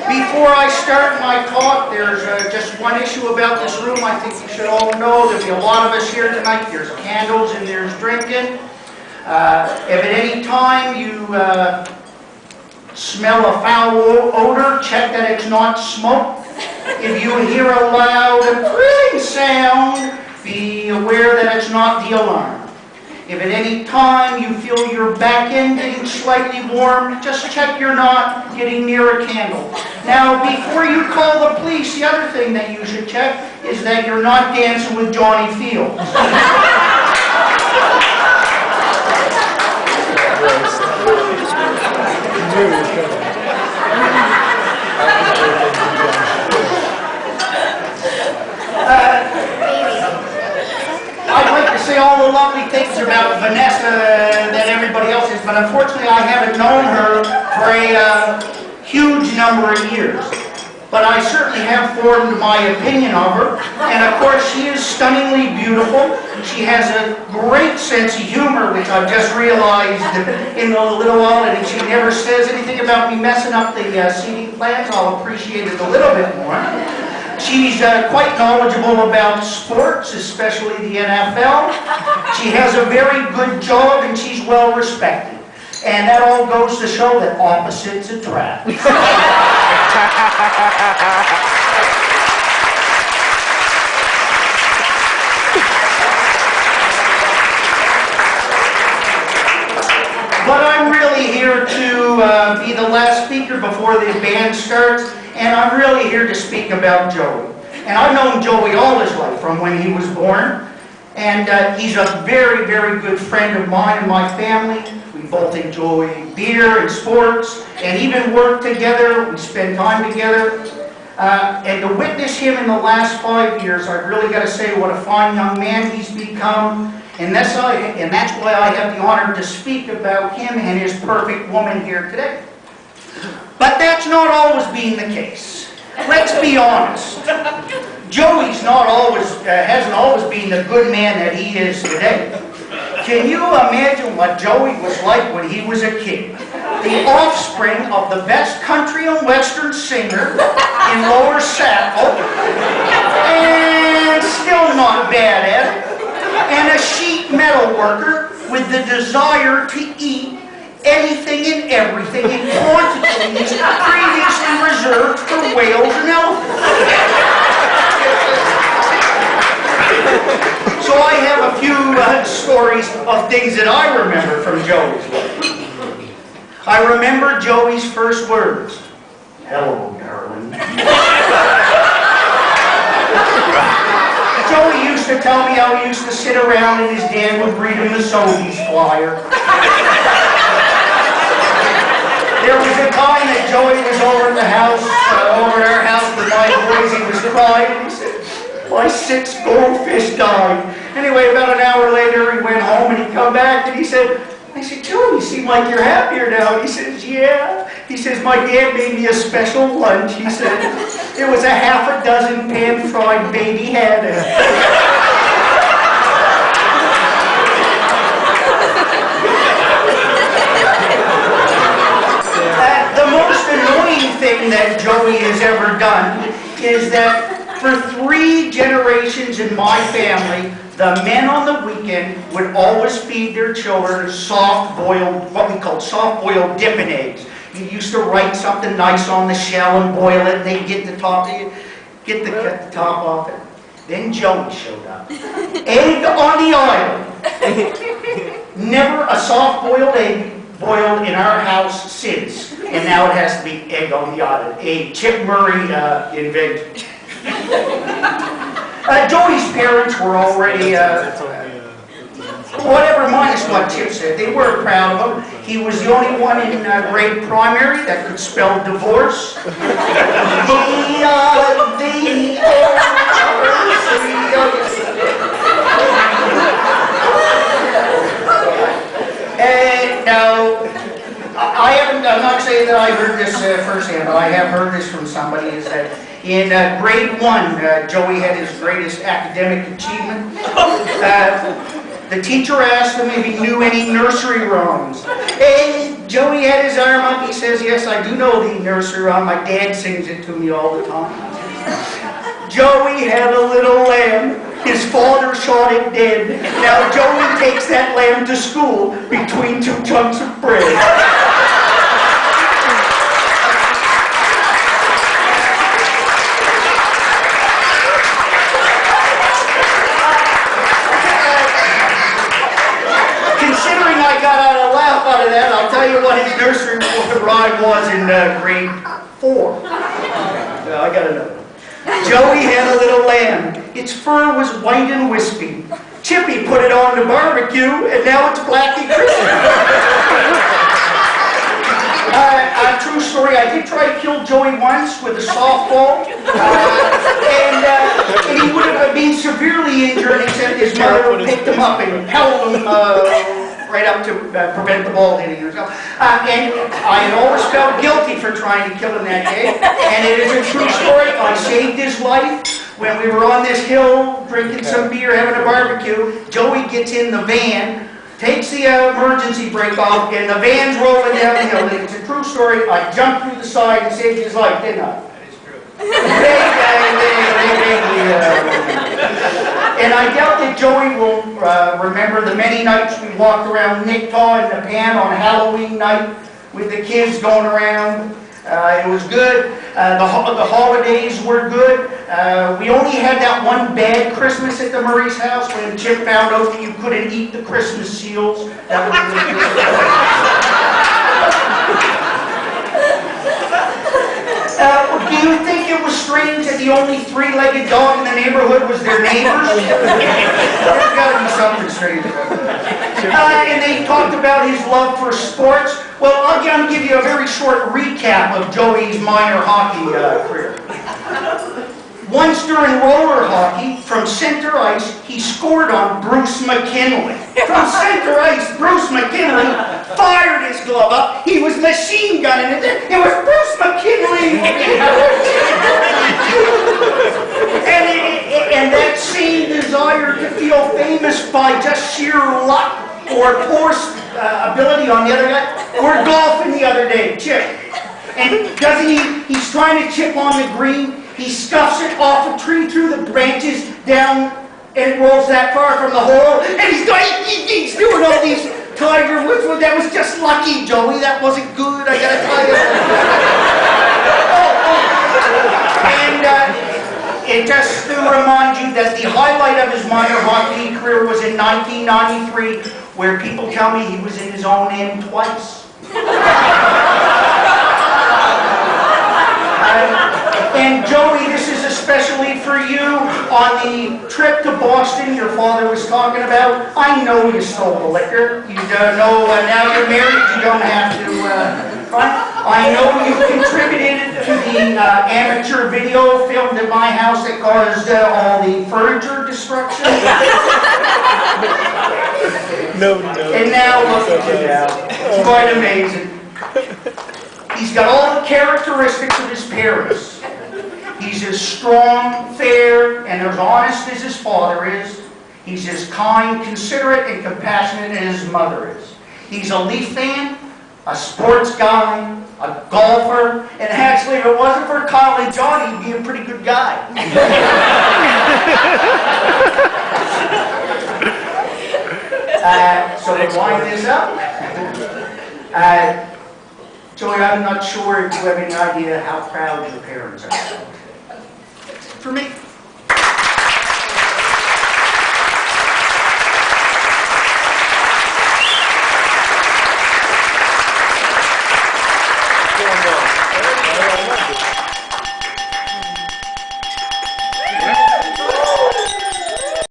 Before I start my talk, there's just one issue about this room I think you should all know. There'll be a lot of us here tonight. There's candles and there's drinking. If at any time you smell a foul odor, check that it's not smoke. If you hear a loud clicking sound, be aware that it's not the alarm. If at any time you feel your back end getting slightly warm, just check you're not getting near a candle. Now, before you call the police, the other thing that you should check is that you're not dancing with Johnny Fields. I'd like to say all the lovely things about Vanessa that everybody else is, but unfortunately I haven't known her for a huge number of years. But I certainly have formed my opinion of her, and of course she is stunningly beautiful. She has a great sense of humor, which I've just realized in a little while, and if she never says anything about me messing up the seating plans, I'll appreciate it a little bit more. She's quite knowledgeable about sports, especially the NFL. She has a very good job and she's well respected. And that all goes to show that opposites attract. But I'm really here to be the last speaker before the band starts, and I'm really here to speak about Joey. And I've known Joey all his life, from when he was born, and he's a very, very good friend of mine and my family. We both enjoy beer and sports, and even work together. We spend time together. And to witness him in the last 5 years, I've really got to say what a fine young man he's become. And that's why I have the honor to speak about him and his perfect woman here today. But that's not always been the case. Let's be honest. Joey's hasn't always been the good man that he is today. Can you imagine what Joey was like when he was a kid? The offspring of the best country and western singer in Lower Sackville, and still not bad at it. And a sheet metal worker with the desire to eat anything and everything in quantities previously reserved for whales and elephants. So I have a few stories of things that I remember from Joey's life. I remember Joey's first words. Hello, darling. Joey used to tell me how he used to sit around and his dad would read him the Sobeys flyer. There was a time that Joey was over at our house with my boys. He was crying, and he said, my 6 goldfish died. Anyway, about an hour later, he went home and he come back and he said, I said, Joey, you seem like you're happier now. And he says, yeah. He says, my dad made me a special lunch. He said, it was a half a dozen pan-fried baby haddock. The most annoying thing that Joey has ever done is that for 3 generations in my family, the men on the weekend would always feed their children soft-boiled, what we called soft-boiled dipping eggs. You used to write something nice on the shell and boil it, and they'd get the top off it. Then Joey showed up. Egg on the island. Never a soft-boiled egg boiled in our house since. And now it has to be egg on the island. A Chip Murray invention. Joey's parents were already, whatever, minus what Chip said. They were proud of him. He was the only one in grade primary that could spell divorce. And now, I'm not saying that I heard this firsthand, but I have heard this from somebody, is that in grade 1, Joey had his greatest academic achievement. The teacher asked him if he knew any nursery rhymes. Joey had his arm up. He says, yes, I do know the nursery rhyme. My dad sings it to me all the time. Joey had a little lamb. His father shot it dead. Now Joey takes that lamb to school between two chunks of bread. Considering I got a laugh out of that, I'll tell you what his nursery rhyme was in grade 4. I got another. Joey had a little lamb. Its fur was white and wispy. Chippy put it on the barbecue, and now it's black and crispy. A true story, I did try to kill Joey once with a softball, and he would have been severely injured, except his mother picked him up and held him right up to prevent the ball hitting herself. And I had always felt guilty for trying to kill him that day. And it is a true story. I saved his life when we were on this hill drinking some beer, having a barbecue. Joey gets in the van, takes the emergency brake off, and the van's rolling down the hill. And it's a true story. I jumped through the side and saved his life, didn't I? That is true. And I doubt that Joey will remember the many nights we walked around Nicktaw in the pan on Halloween night with the kids going around. It was good. The holidays were good. We only had that one bad Christmas at the Murray's house when Chip found out that you couldn't eat the Christmas seals. That was do you think it was strange that the only three-legged dog in the neighborhood was their neighbors? There's got to be something strange about that. And they talked about his love for sports. Well, I'll give you a very short recap of Joey's minor hockey career. Once during roller hockey, from center ice, he scored on Bruce McKinley. From center ice, Bruce McKinley fired his glove up. He was machine gunning it. It was Bruce McKinley. and that same desire to feel famous by just sheer luck or poor ability on the other guy. We're golfing the other day, Chip. And doesn't he's trying to chip on the green. He scuffs it off a tree through the branches down, and it rolls that far from the hole. And he's doing all these Tiger Woods. That was just lucky, Joey. That wasn't good, I gotta tell you. And it just to remind you that the highlight of his minor hockey career was in 1993, where people tell me he was in his own end twice. And Joey, this is especially for you on the trip to Boston your father was talking about. I know you stole the liquor. You don't know, now you're married, you don't have to. I know you contributed to the amateur video filmed at my house that caused all the furniture destruction. No. And now look at you now. It's quite amazing. He's got all the characteristics of his parents. He's as strong, fair, and as honest as his father is. He's as kind, considerate, and compassionate as his mother is. He's a Leaf fan, a sports guy, a golfer, and actually, if it wasn't for Kyle and John, he'd be a pretty good guy. So to wind this up, Joey, I'm not sure if you have any idea how proud your parents are. For me,